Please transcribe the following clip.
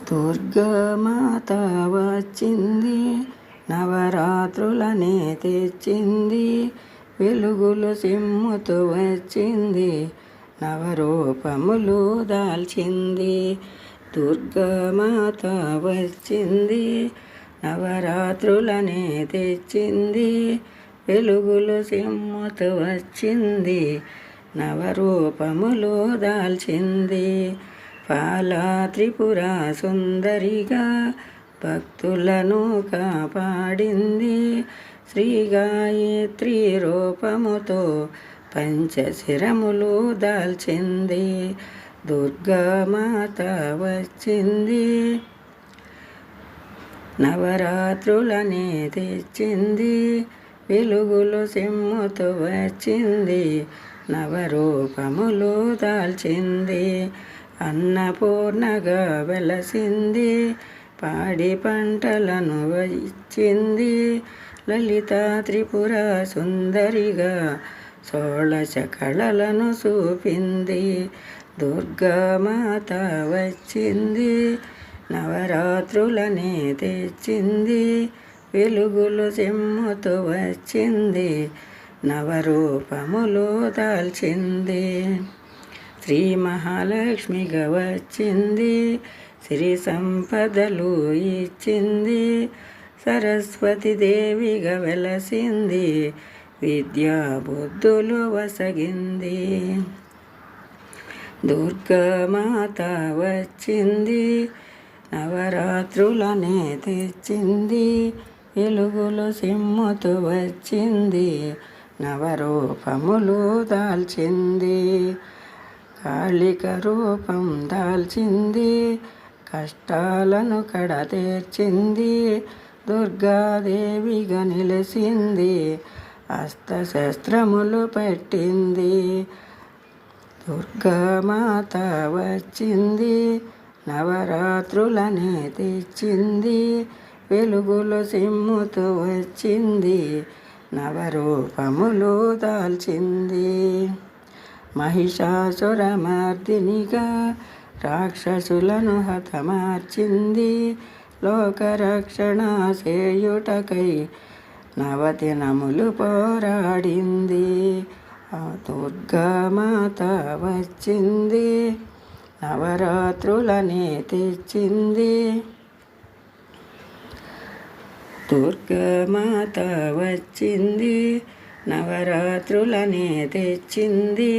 దుర్గామాత వచ్చింది, నవరాత్రులనే తెచ్చింది, వెలుగులు సిమ్ముతూ వచ్చింది, నవరూపములు దాల్చింది. దుర్గామాత వచ్చింది, నవరాత్రులనే తెచ్చింది, వెలుగులు సిమ్ముతూ వచ్చింది, నవరూపములు దాల్చింది. పాల త్రిపుర సుందరిగా భక్తులను కాపాడింది, శ్రీ గాయత్రి రూపముతో పంచశిరములు దాల్చింది. దుర్గామాత వచ్చింది, నవరాత్రులనే తెచ్చింది, వెలుగులు సిమ్ముతూ వచ్చింది, నవరూపములు దాల్చింది. అన్నపూర్ణగా వెలసింది, పాడి పంటలను ఇచ్చింది, లలిత త్రిపుర సుందరిగా షోడశ కళలను చూపింది. దుర్గామాత వచ్చింది, నవరాత్రులనే తెచ్చింది, వెలుగులు సిమ్ముతూ వచ్చింది, నవరూపములు దాల్చింది. శ్రీ మహాలక్ష్మిగా వచ్చింది, సిరి సంపదలు ఇచ్చింది, సరస్వతి దేవిగా వెలసింది, విద్యా బుద్ధులు వసగింది. దుర్గామాత వచ్చింది, నవరాత్రులనే తెచ్చింది, వెలుగులు సిమ్ముతూ వచ్చింది, నవరూపములు దాల్చింది. కాళిక రూపం దాల్చింది, కష్టాలను కడతీర్చింది, దుర్గాదేవిగా నిలిసింది, అస్త్రశస్త్రములు పట్టింది. దుర్గామాత వచ్చింది, నవరాత్రులనే తెచ్చింది, వెలుగులు సిమ్ముతూ వచ్చింది, నవరూపములు దాల్చింది. మహిషాసురమర్దినిగా రాక్షసులను హతమార్చింది, లోకరక్షణ చేయుటకై నవదినములు పోరాడింది. దుర్గామాత వచ్చింది, నవరాత్రులనే తెచ్చింది. దుర్గామాత వచ్చింది, నవరాత్రులనే తెచ్చింది.